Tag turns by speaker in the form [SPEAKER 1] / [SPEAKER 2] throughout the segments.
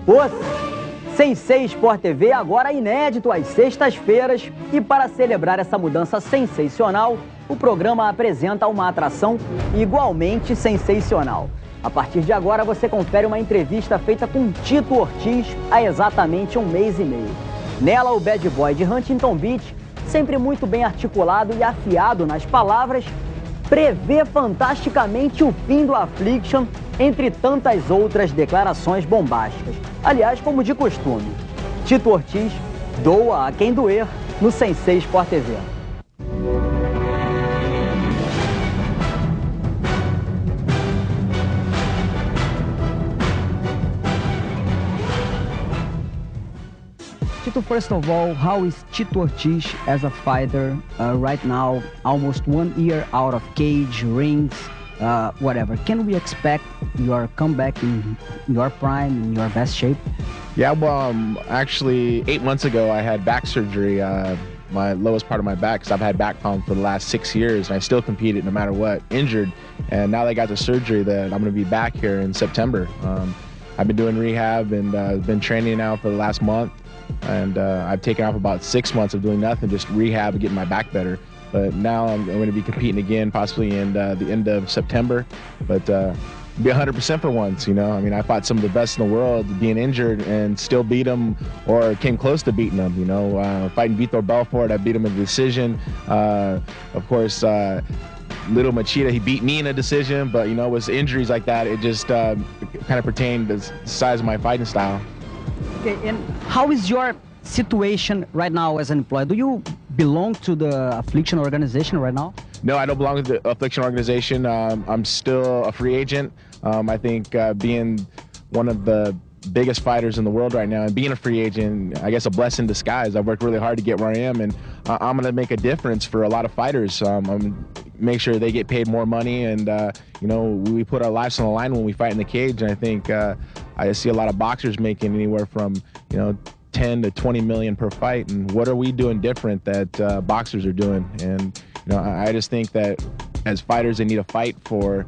[SPEAKER 1] O Sensei Sport TV agora inédito às sextas-feiras e para celebrar essa mudança sensacional, o programa apresenta uma atração igualmente sensacional. A partir de agora você confere uma entrevista feita com Tito Ortiz há exatamente um mês e meio. Nela, o bad boy de Huntington Beach, sempre muito bem articulado e afiado nas palavras, prevê fantasticamente o fim do Affliction, entre tantas outras declarações bombásticas. Aliás, como de costume, Tito Ortiz doa a quem doer no Sensei Sport TV. Tito, first of all, how is Tito Ortiz as a fighter right now, almost 1 year out of cage, rings, whatever? Can we expect your comeback in your prime, in your best shape?
[SPEAKER 2] Yeah, well, actually, 8 months ago, I had back surgery, my lowest part of my back, because I've had back problems for the last 6 years, and I still competed no matter what, injured. And now they got the surgery that I'm going to be back here in September. I've been doing rehab and been training now for the last month. And I've taken off about 6 months of doing nothing, just rehab and getting my back better. But now I'm going to be competing again, possibly in the end of September. But be 100% for once, you know. I mean, I fought some of the best in the world, being injured, and still beat them or came close to beating them, you know. Fighting Vitor Belfort, I beat him in a decision. Of course, Little Machida, he beat me in a decision, but, you know, with injuries like that, it just kind of pertained to the size of my fighting style.
[SPEAKER 1] Okay, and how is your situation right now as an employee? Do you belong to the Affliction organization right now?
[SPEAKER 2] No, I don't belong to the Affliction organization. I'm still a free agent. I think being one of the biggest fighters in the world right now and being a free agent, I guess a blessing in disguise. I've worked really hard to get where I am, and I'm going to make a difference for a lot of fighters. I'm make sure they get paid more money, and you know, we put our lives on the line when we fight in the cage. And I think I see a lot of boxers making anywhere from, you know, 10 to 20 million per fight. And what are we doing different that boxers are doing? And you know, I just think that as fighters, they need to fight for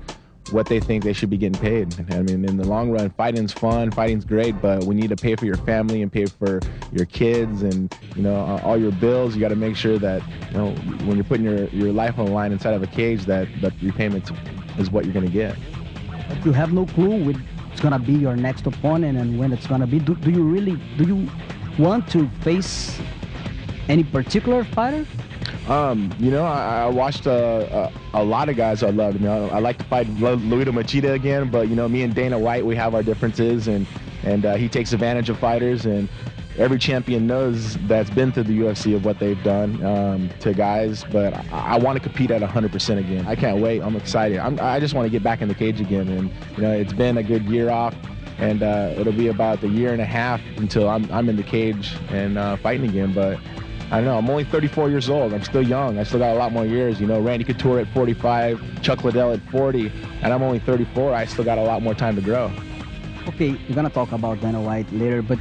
[SPEAKER 2] what they think they should be getting paid. I mean, in the long run, fighting's fun, fighting's great, but we need to pay for your family and pay for your kids and, you know, all your bills. You got to make sure that, you know, when you're putting your life on the line inside of a cage, that repayment is what you're going to get.
[SPEAKER 1] But you have no clue when it's going to be your next opponent and when it's going to be. Do you want to face any particular fighter?
[SPEAKER 2] You know, I watched a lot of guys I loved. You know, I like to fight Lyoto Machida again, but you know, me and Dana White, we have our differences, and he takes advantage of fighters, and every champion knows that's been through the UFC of what they've done to guys. But I want to compete at 100% again. I can't wait. I'm excited. I just want to get back in the cage again, and you know, it's been a good year off, and it'll be about a year and a half until I'm in the cage and fighting again. But I don't know, I'm only 34 years old. I'm still young. I still got a lot more years. You know, Randy Couture at 45, Chuck Liddell at 40, and I'm only 34. I still got a lot more time to grow.
[SPEAKER 1] Okay, we're going to talk about Dana White later, but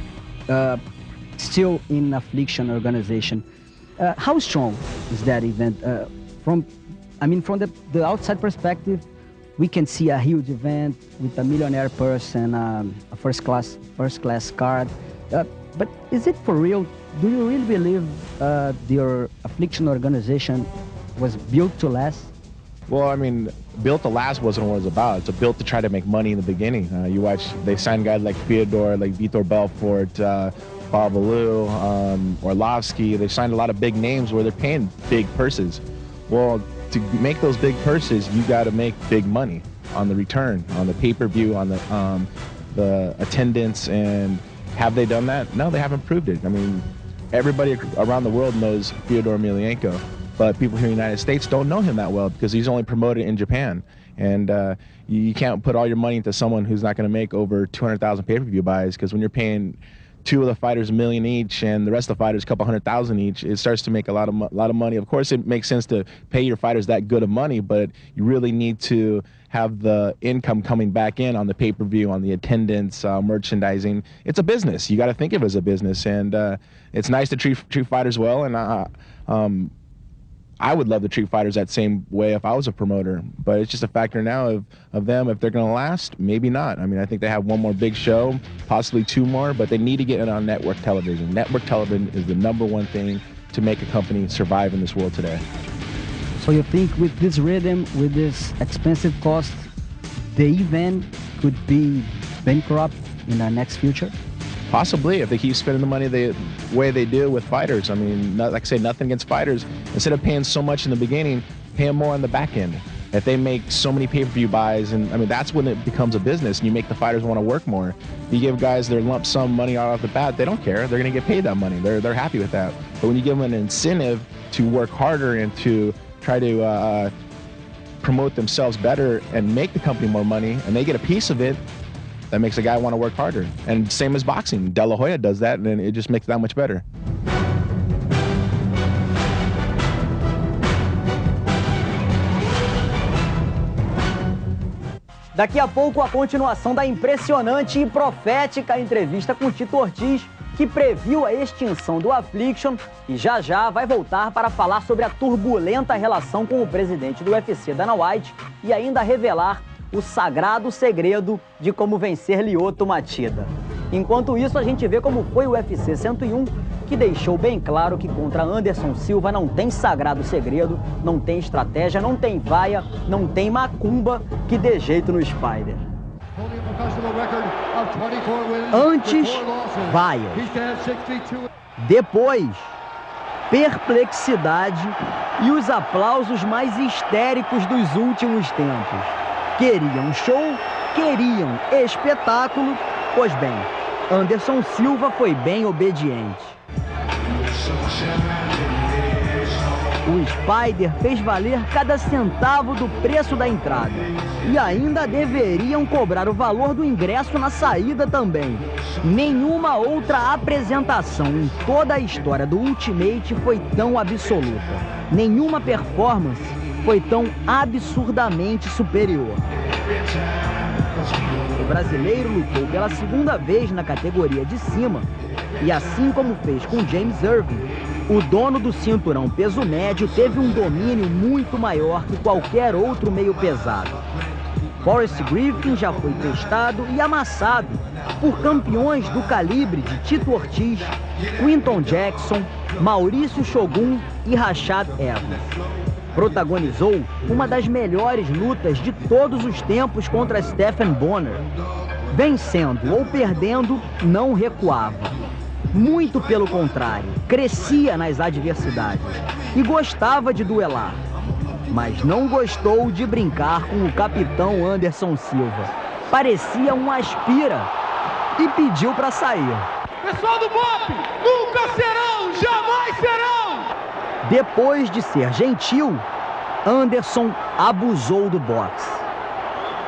[SPEAKER 1] still in Affliction organization. How strong is that event? From the outside perspective, we can see a huge event with a millionaire purse and a first class card. But is it for real? Do you really believe your Affliction organization was built to last?
[SPEAKER 2] Well, I mean, built to last wasn't what it was about. It's built to try to make money in the beginning. You watch, they signed guys like Fyodor, like Vitor Belfort, Babalu, Orlovsky. They signed a lot of big names where they're paying big purses. Well, to make those big purses, you got to make big money on the return, on the pay-per-view, on the attendance. And have they done that? No, they haven't proved it. I mean, everybody around the world knows Fyodor Emelianenko, but people here in the United States don't know him that well because he's only promoted in Japan. And you can't put all your money into someone who's not going to make over 200,000 pay-per-view buys, because when you're paying two of the fighters $1 million each and the rest of the fighters a couple $100,000 each, it starts to make a lot of money. Of course, it makes sense to pay your fighters that good of money, but you really need to have the income coming back in on the pay-per-view, on the attendance, merchandising. It's a business. You got to think of it as a business, and it's nice to treat fighters well. And I would love to treat fighters that same way if I was a promoter, but it's just a factor now of them, if they're going to last, maybe not. I mean, I think they have one more big show, possibly two more, but they need to get it on network television. Network television is the #1 thing to make a company survive in this world today.
[SPEAKER 3] So you think with this rhythm, with this expensive cost, the event could be bankrupt in the next future?
[SPEAKER 2] Possibly, if they keep spending the money the way they do with fighters. I mean, like I say, nothing against fighters. Instead of paying so much in the beginning, pay them more on the back end. If they make so many pay-per-view buys, and I mean, that's when it becomes a business, and you make the fighters want to work more. If you give guys their lump sum money right off the bat, they don't care. They're going to get paid that money. They're happy with that. But when you give them an incentive to work harder and to try to promote themselves better and make the company more money, and they get a piece of it, that makes a guy want to work harder. And same as boxing. De La Hoya does that, and then it just makes it that much better.
[SPEAKER 1] Daqui a pouco, a continuação da impressionante e profética entrevista com Tito Ortiz, que previu a extinção do Affliction e já vai voltar para falar sobre a turbulenta relação com o presidente do UFC, Dana White, e ainda revelar o sagrado segredo de como vencer Lyoto Machida. Enquanto isso, a gente vê como foi o UFC 101, que deixou bem claro que contra Anderson Silva não tem sagrado segredo, não tem estratégia, não tem vaia, não tem macumba que dê jeito no Spider. Antes, vaia. Depois, perplexidade e os aplausos mais histéricos dos últimos tempos. Queriam show, queriam espetáculo, pois bem, Anderson Silva foi bem obediente. O Spider fez valer cada centavo do preço da entrada. E ainda deveriam cobrar o valor do ingresso na saída também. Nenhuma outra apresentação em toda a história do Ultimate foi tão absoluta. Nenhuma performance foi tão absurdamente superior. O brasileiro lutou pela segunda vez na categoria de cima e, assim como fez com James Irving, o dono do cinturão peso médio teve um domínio muito maior que qualquer outro meio pesado. Forrest Griffin já foi testado e amassado por campeões do calibre de Tito Ortiz, Quinton Jackson, Maurício Shogun e Rashad Evans. Protagonizou uma das melhores lutas de todos os tempos contra Stephen Bonner. Vencendo ou perdendo, não recuava. Muito pelo contrário, crescia nas adversidades e gostava de duelar. Mas não gostou de brincar com o capitão Anderson Silva. Parecia um aspira e pediu para sair.
[SPEAKER 4] Pessoal do BOP, nunca serão, jamais serão!
[SPEAKER 1] Depois de ser gentil, Anderson abusou do boxe.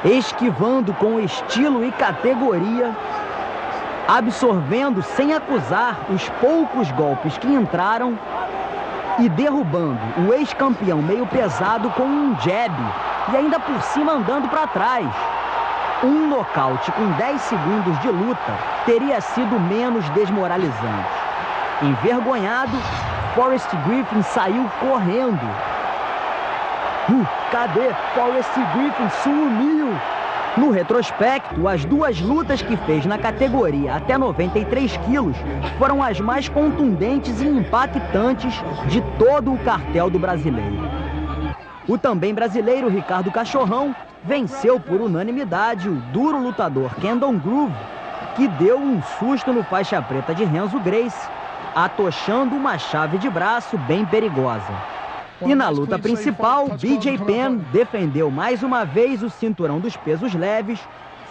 [SPEAKER 1] Esquivando com estilo e categoria, absorvendo sem acusar os poucos golpes que entraram e derrubando o ex-campeão meio pesado com um jab e ainda por cima andando para trás. Um nocaute com 10 segundos de luta teria sido menos desmoralizante. Envergonhado, Forrest Griffin saiu correndo. Cadê? Forrest Griffin sumiu! No retrospecto, as duas lutas que fez na categoria até 93 quilos foram as mais contundentes e impactantes de todo o cartel do brasileiro. O também brasileiro Ricardo Cachorrão venceu por unanimidade o duro lutador Kendon Groove, que deu um susto no faixa preta de Renzo Gracie, atochando uma chave de braço bem perigosa. E na luta principal, BJ Penn defendeu mais uma vez o cinturão dos pesos leves,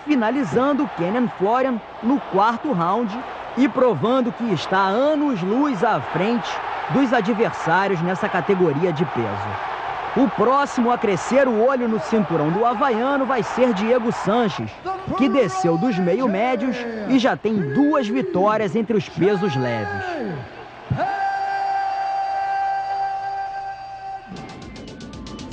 [SPEAKER 1] finalizando Kenan Florian no 4º round e provando que está anos-luz à frente dos adversários nessa categoria de peso. O próximo a crescer o olho no cinturão do havaiano vai ser Diego Sanches, que desceu dos meio-médios e já tem 2 vitórias entre os pesos leves.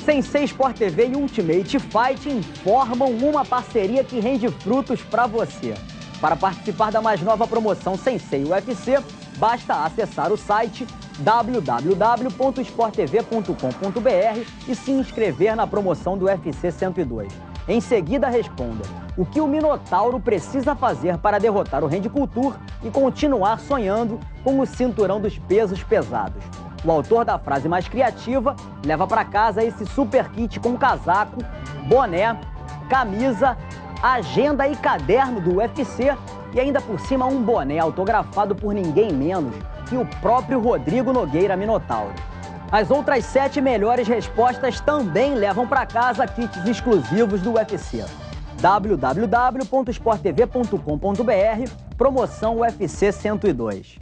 [SPEAKER 1] Sensei Sport TV e Ultimate Fighting formam uma parceria que rende frutos para você. Para participar da mais nova promoção Sensei UFC, basta acessar o site www.sporttv.com.br e se inscrever na promoção do UFC 102. Em seguida, responda: o que o Minotauro precisa fazer para derrotar o Randy Couture e continuar sonhando com o cinturão dos pesos pesados? O autor da frase mais criativa leva para casa esse super kit com casaco, boné, camisa, agenda e caderno do UFC e ainda por cima um boné autografado por ninguém menos que o próprio Rodrigo Nogueira Minotauro. As outras 7 melhores respostas também levam para casa kits exclusivos do UFC. www.sporttv.com.br, promoção UFC 102.